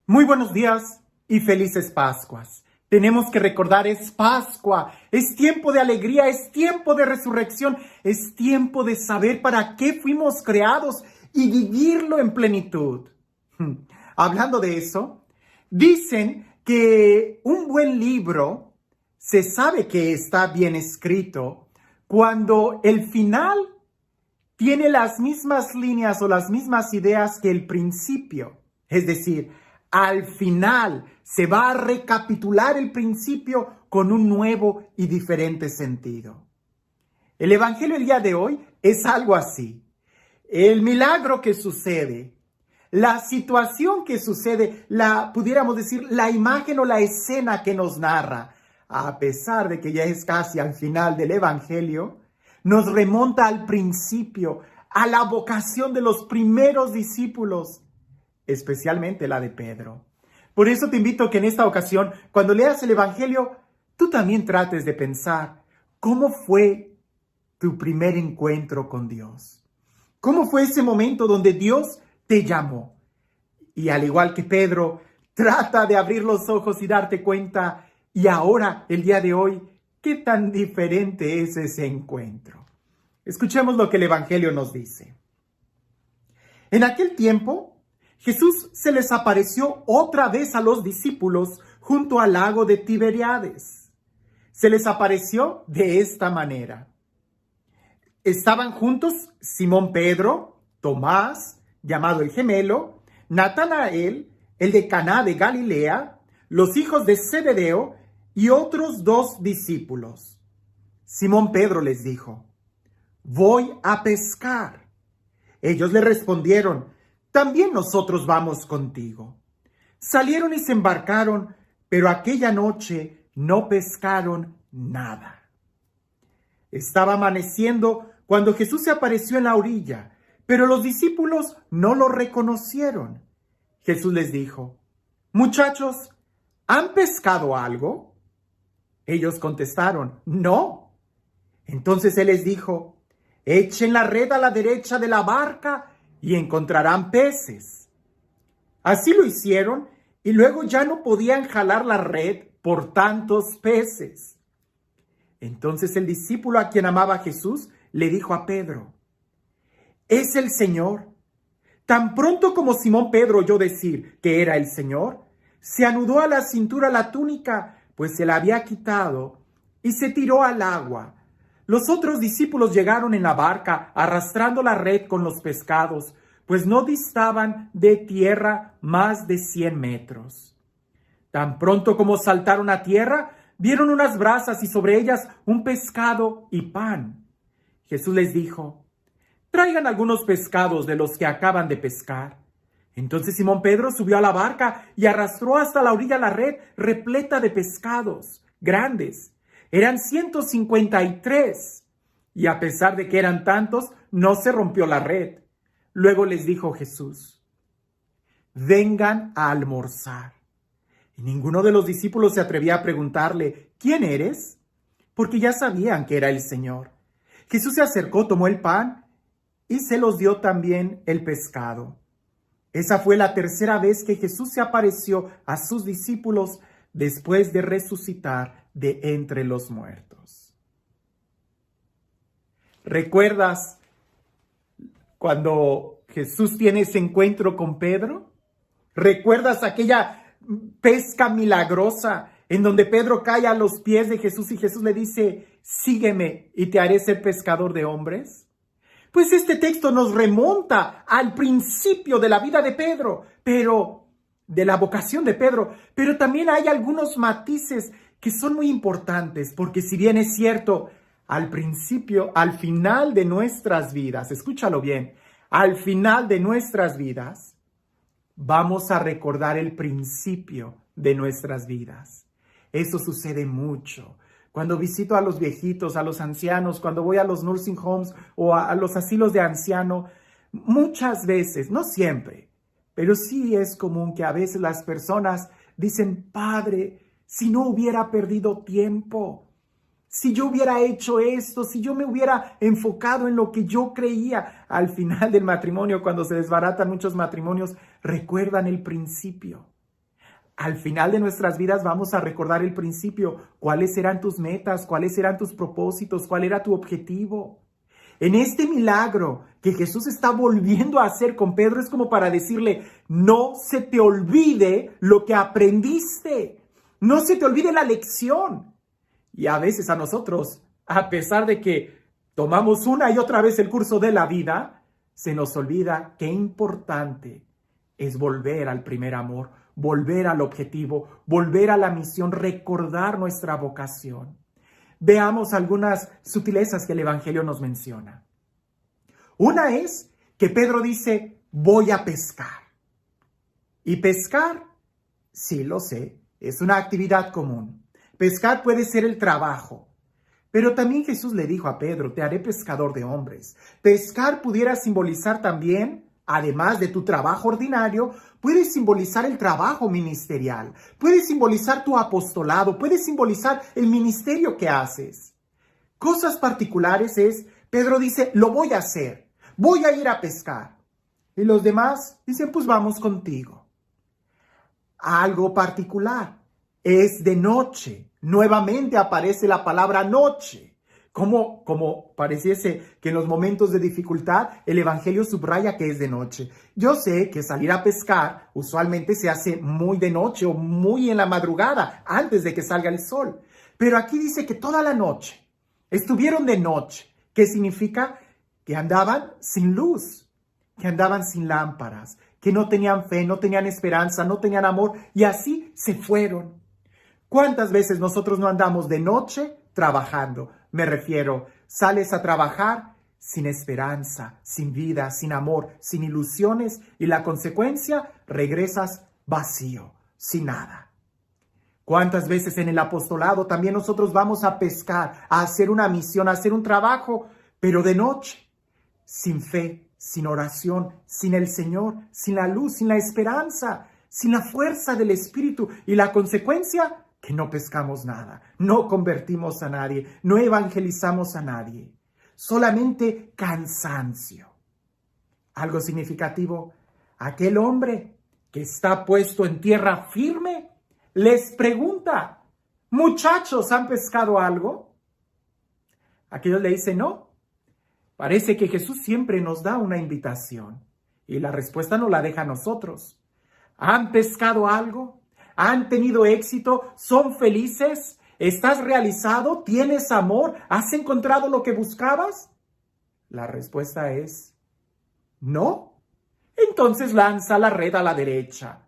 Muy buenos días y felices Pascuas. Tenemos que recordar, es Pascua, es tiempo de alegría, es tiempo de resurrección, es tiempo de saber para qué fuimos creados y vivirlo en plenitud. Hablando de eso, dicen que un buen libro se sabe que está bien escrito cuando el final tiene las mismas líneas o las mismas ideas que el principio. Es decir, al final se va a recapitular el principio con un nuevo y diferente sentido. El Evangelio del día de hoy es algo así. El milagro que sucede, la situación que sucede, pudiéramos decir, la imagen o la escena que nos narra, a pesar de que ya es casi al final del Evangelio, nos remonta al principio, a la vocación de los primeros discípulos, especialmente la de Pedro. Por eso te invito a que en esta ocasión, cuando leas el Evangelio, tú también trates de pensar cómo fue tu primer encuentro con Dios. ¿Cómo fue ese momento donde Dios te llamó? Y al igual que Pedro, trata de abrir los ojos y darte cuenta, y ahora, el día de hoy, ¿qué tan diferente es ese encuentro? Escuchemos lo que el Evangelio nos dice. En aquel tiempo, Jesús se les apareció otra vez a los discípulos junto al lago de Tiberíades. Se les apareció de esta manera. Estaban juntos Simón Pedro, Tomás, llamado el gemelo, Natanael, el de Caná de Galilea, los hijos de Zebedeo y otros 2 discípulos. Simón Pedro les dijo: «Voy a pescar». Ellos le respondieron: «También nosotros vamos contigo». Salieron y se embarcaron, pero aquella noche no pescaron nada. Estaba amaneciendo cuando Jesús se apareció en la orilla, pero los discípulos no lo reconocieron. Jesús les dijo: «Muchachos, ¿han pescado algo?». Ellos contestaron: «No». Entonces él les dijo: «Echen la red a la derecha de la barca y encontrarán peces». Así lo hicieron y luego ya no podían jalar la red por tantos peces. Entonces el discípulo a quien amaba Jesús le dijo a Pedro: «Es el Señor». Tan pronto como Simón Pedro oyó decir que era el Señor, se anudó a la cintura la túnica, pues se la había quitado, y se tiró al agua. Los otros discípulos llegaron en la barca arrastrando la red con los pescados, pues no distaban de tierra más de 100 metros. Tan pronto como saltaron a tierra, vieron unas brasas y sobre ellas un pescado y pan. Jesús les dijo: «Traigan algunos pescados de los que acaban de pescar». Entonces Simón Pedro subió a la barca y arrastró hasta la orilla la red repleta de pescados grandes. Eran 153, y a pesar de que eran tantos, no se rompió la red. Luego les dijo Jesús: «Vengan a almorzar». Y ninguno de los discípulos se atrevía a preguntarle: «¿Quién eres?», porque ya sabían que era el Señor. Jesús se acercó, tomó el pan y se los dio también el pescado. Esa fue la tercera vez que Jesús se apareció a sus discípulos después de resucitar de entre los muertos. ¿Recuerdas cuando Jesús tiene ese encuentro con Pedro? ¿Recuerdas aquella pesca milagrosa en donde Pedro cae a los pies de Jesús y Jesús le dice: «Sígueme y te haré ser pescador de hombres»? Pues este texto nos remonta al principio de la vida de Pedro, pero de la vocación de Pedro, pero también hay algunos matices que son muy importantes, porque si bien es cierto, al principio, al final de nuestras vidas, escúchalo bien, al final de nuestras vidas, vamos a recordar el principio de nuestras vidas. Eso sucede mucho. Cuando visito a los viejitos, a los ancianos, cuando voy a los nursing homes o a los asilos de anciano, muchas veces, no siempre, pero sí es común que a veces las personas dicen: «Padre, si no hubiera perdido tiempo, si yo hubiera hecho esto, si yo me hubiera enfocado en lo que yo creía». Al final del matrimonio, cuando se desbaratan muchos matrimonios, recuerdan el principio. Al final de nuestras vidas vamos a recordar el principio. ¿Cuáles eran tus metas? ¿Cuáles eran tus propósitos? ¿Cuál era tu objetivo? En este milagro que Jesús está volviendo a hacer con Pedro es como para decirle, no se te olvide lo que aprendiste. No se te olvide la lección. Y a veces a nosotros, a pesar de que tomamos una y otra vez el curso de la vida, se nos olvida qué importante es volver al primer amor, volver al objetivo, volver a la misión, recordar nuestra vocación. Veamos algunas sutilezas que el Evangelio nos menciona. Una es que Pedro dice, voy a pescar. Y pescar, sí lo sé, es una actividad común. Pescar puede ser el trabajo. Pero también Jesús le dijo a Pedro, te haré pescador de hombres. Pescar pudiera simbolizar también, además de tu trabajo ordinario, puede simbolizar el trabajo ministerial, puede simbolizar tu apostolado, puede simbolizar el ministerio que haces. Cosas particulares es, Pedro dice, lo voy a hacer, voy a ir a pescar. Y los demás dicen, pues vamos contigo. Algo particular, es de noche. Nuevamente aparece la palabra noche. Como pareciese que en los momentos de dificultad el Evangelio subraya que es de noche. Yo sé que salir a pescar usualmente se hace muy de noche o muy en la madrugada, antes de que salga el sol. Pero aquí dice que toda la noche, estuvieron de noche. ¿Qué significa? Que andaban sin luz, que andaban sin lámparas, que no tenían fe, no tenían esperanza, no tenían amor, y así se fueron. ¿Cuántas veces nosotros no andamos de noche trabajando? Me refiero, sales a trabajar sin esperanza, sin vida, sin amor, sin ilusiones y la consecuencia, regresas vacío, sin nada. ¿Cuántas veces en el apostolado también nosotros vamos a pescar, a hacer una misión, a hacer un trabajo, pero de noche, sin fe, sin oración, sin el Señor, sin la luz, sin la esperanza, sin la fuerza del Espíritu y la consecuencia, que no pescamos nada, no convertimos a nadie, no evangelizamos a nadie, solamente cansancio. Algo significativo, aquel hombre que está puesto en tierra firme les pregunta, muchachos, ¿han pescado algo? Aquellos le dicen no. Parece que Jesús siempre nos da una invitación y la respuesta nos la deja a nosotros. ¿Han pescado algo? ¿Han tenido éxito? ¿Son felices? ¿Estás realizado? ¿Tienes amor? ¿Has encontrado lo que buscabas? La respuesta es no. Entonces lanza la red a la derecha.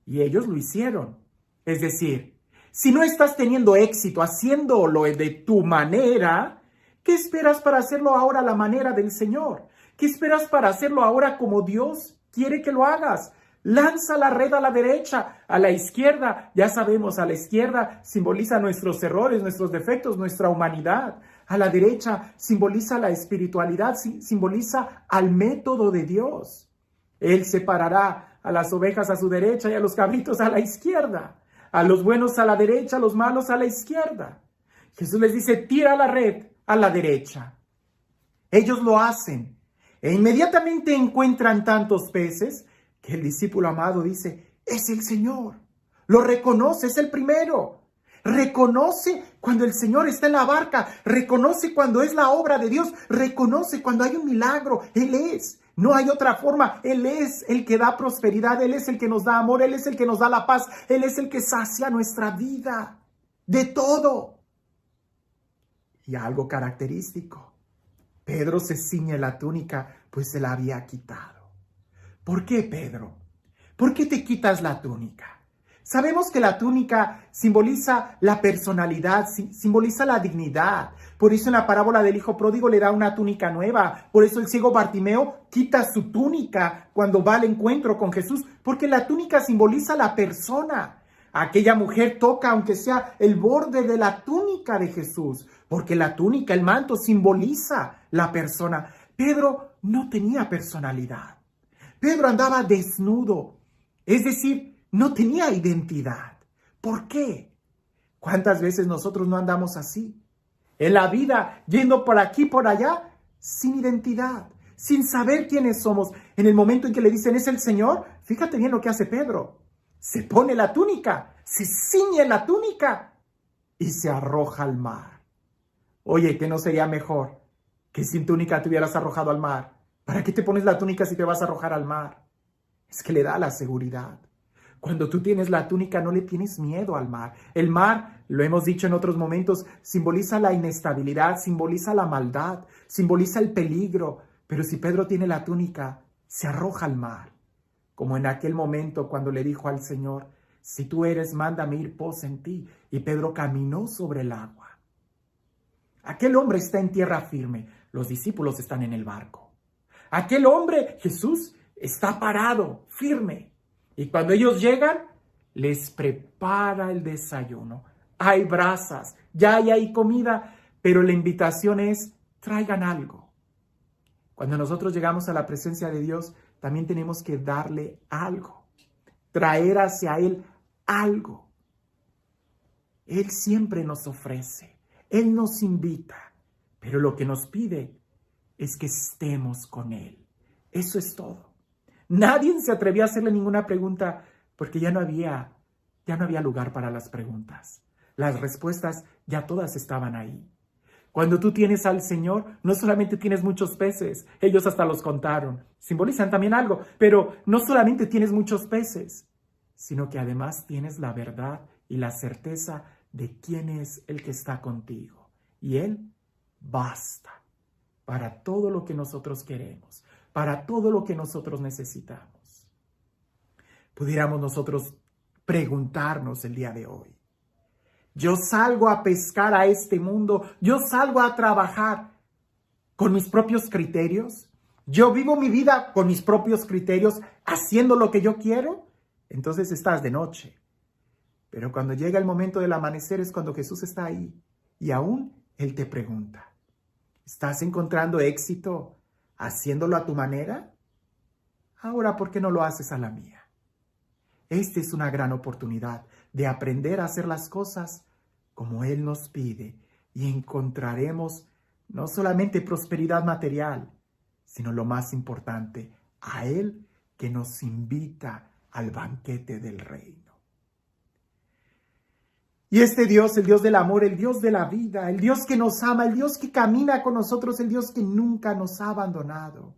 Y ellos lo hicieron. Es decir, si no estás teniendo éxito haciéndolo de tu manera, ¿qué esperas para hacerlo ahora a la manera del Señor? ¿Qué esperas para hacerlo ahora como Dios quiere que lo hagas? Lanza la red a la derecha, a la izquierda. Ya sabemos, a la izquierda simboliza nuestros errores, nuestros defectos, nuestra humanidad. A la derecha simboliza la espiritualidad, simboliza al método de Dios. Él separará a las ovejas a su derecha y a los cabritos a la izquierda. A los buenos a la derecha, a los malos a la izquierda. Jesús les dice, tira la red a la derecha. Ellos lo hacen e inmediatamente encuentran tantos peces que el discípulo amado dice, es el Señor. Lo reconoce, es el primero. Reconoce cuando el Señor está en la barca. Reconoce cuando es la obra de Dios. Reconoce cuando hay un milagro. Él es. No hay otra forma. Él es el que da prosperidad. Él es el que nos da amor. Él es el que nos da la paz. Él es el que sacia nuestra vida. De todo. Y algo característico. Pedro se ciñe la túnica, pues se la había quitado. ¿Por qué, Pedro? ¿Por qué te quitas la túnica? Sabemos que la túnica simboliza la personalidad, simboliza la dignidad. Por eso en la parábola del hijo pródigo le da una túnica nueva. Por eso el ciego Bartimeo quita su túnica cuando va al encuentro con Jesús, porque la túnica simboliza la persona. Aquella mujer toca, aunque sea el borde de la túnica de Jesús, porque la túnica, el manto, simboliza la persona. Pedro no tenía personalidad. Pedro andaba desnudo, es decir, no tenía identidad. ¿Por qué? ¿Cuántas veces nosotros no andamos así? En la vida, yendo por aquí, por allá, sin identidad, sin saber quiénes somos. En el momento en que le dicen, ¿es el Señor? Fíjate bien lo que hace Pedro. se pone la túnica, se ciñe la túnica y se arroja al mar. Oye, ¿qué no sería mejor que sin túnica te hubieras arrojado al mar? ¿Para qué te pones la túnica si te vas a arrojar al mar? Es que le da la seguridad. Cuando tú tienes la túnica no le tienes miedo al mar. El mar, lo hemos dicho en otros momentos, simboliza la inestabilidad, simboliza la maldad, simboliza el peligro. Pero si Pedro tiene la túnica, se arroja al mar. Como en aquel momento cuando le dijo al Señor, si tú eres, mándame ir pos en ti. Y Pedro caminó sobre el agua. Aquel hombre está en tierra firme. Los discípulos están en el barco. Aquel hombre, Jesús, está parado, firme. Y cuando ellos llegan, les prepara el desayuno. Hay brasas, ya hay comida, pero la invitación es, traigan algo. Cuando nosotros llegamos a la presencia de Dios, también tenemos que darle algo, traer hacia Él algo. Él siempre nos ofrece, Él nos invita, pero lo que nos pide es que estemos con Él. Eso es todo. Nadie se atrevió a hacerle ninguna pregunta porque ya no había lugar para las preguntas. Las respuestas ya todas estaban ahí. Cuando tú tienes al Señor, no solamente tienes muchos peces, ellos hasta los contaron, simbolizan también algo, pero no solamente tienes muchos peces, sino que además tienes la verdad y la certeza de quién es el que está contigo. Y Él basta para todo lo que nosotros queremos, para todo lo que nosotros necesitamos. Pudiéramos nosotros preguntarnos el día de hoy, yo salgo a pescar a este mundo, yo salgo a trabajar con mis propios criterios, yo vivo mi vida con mis propios criterios, haciendo lo que yo quiero, entonces estás de noche. Pero cuando llega el momento del amanecer es cuando Jesús está ahí y aún Él te pregunta, ¿estás encontrando éxito haciéndolo a tu manera? Ahora, ¿por qué no lo haces a la mía? Esta es una gran oportunidad de aprender a hacer las cosas como Él nos pide y encontraremos no solamente prosperidad material, sino lo más importante, a Él que nos invita al banquete del reino. Y este Dios, el Dios del amor, el Dios de la vida, el Dios que nos ama, el Dios que camina con nosotros, el Dios que nunca nos ha abandonado,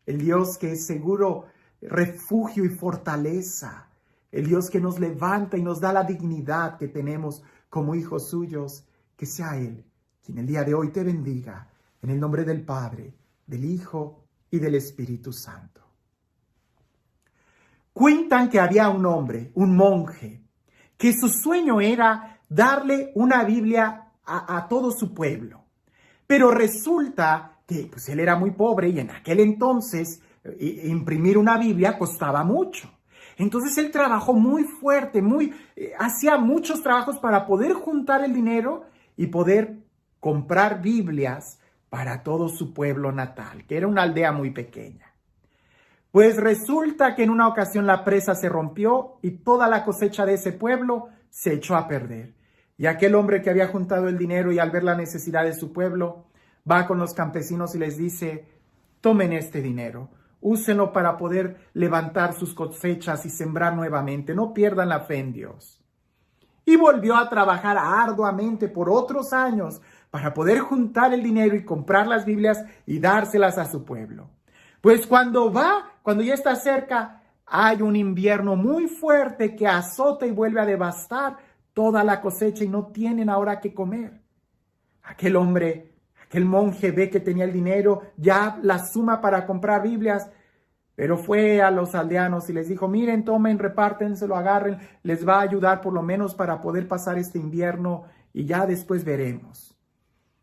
el Dios que es seguro refugio y fortaleza, el Dios que nos levanta y nos da la dignidad que tenemos como hijos suyos, que sea Él quien el día de hoy te bendiga, en el nombre del Padre, del Hijo y del Espíritu Santo. Cuentan que había un hombre, un monje, que su sueño era darle una Biblia a todo su pueblo. Pero resulta que pues, él era muy pobre y en aquel entonces imprimir una Biblia costaba mucho. Entonces él trabajó muy fuerte, hacía muchos trabajos para poder juntar el dinero y poder comprar Biblias para todo su pueblo natal, que era una aldea muy pequeña. Pues resulta que en una ocasión la presa se rompió y toda la cosecha de ese pueblo se echó a perder. Y aquel hombre que había juntado el dinero y al ver la necesidad de su pueblo, va con los campesinos y les dice, tomen este dinero, úsenlo para poder levantar sus cosechas y sembrar nuevamente, no pierdan la fe en Dios. Y volvió a trabajar arduamente por otros años para poder juntar el dinero y comprar las Biblias y dárselas a su pueblo. Pues cuando ya está cerca, hay un invierno muy fuerte que azota y vuelve a devastar toda la cosecha y no tienen ahora qué comer. Aquel monje ve que tenía el dinero, ya la suma para comprar Biblias, pero fue a los aldeanos y les dijo, miren, tomen, repártenselo, agarren, les va a ayudar por lo menos para poder pasar este invierno y ya después veremos.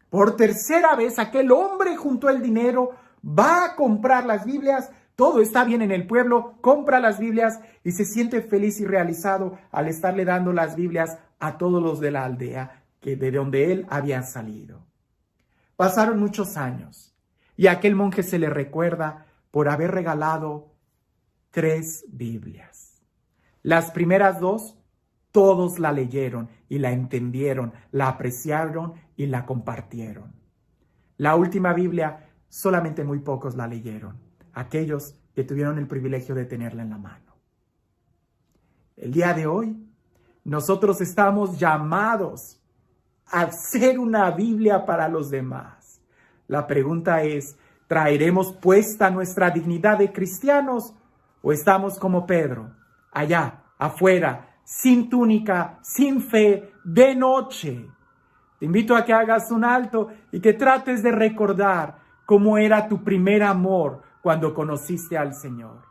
Por tercera vez, aquel hombre juntó el dinero, va a comprar las Biblias, todo está bien en el pueblo, compra las Biblias y se siente feliz y realizado al estarle dando las Biblias a todos los de la aldea, de donde él había salido. Pasaron muchos años y a aquel monje se le recuerda por haber regalado 3 Biblias. Las primeras 2, todos la leyeron y la entendieron, la apreciaron y la compartieron. La última Biblia, solamente muy pocos la leyeron, aquellos que tuvieron el privilegio de tenerla en la mano. El día de hoy, nosotros estamos llamados a ser una Biblia para los demás. La pregunta es, ¿traeremos puesta nuestra dignidad de cristianos o estamos como Pedro, allá, afuera, sin túnica, sin fe, de noche? Te invito a que hagas un alto y que trates de recordar cómo era tu primer amor cuando conociste al Señor.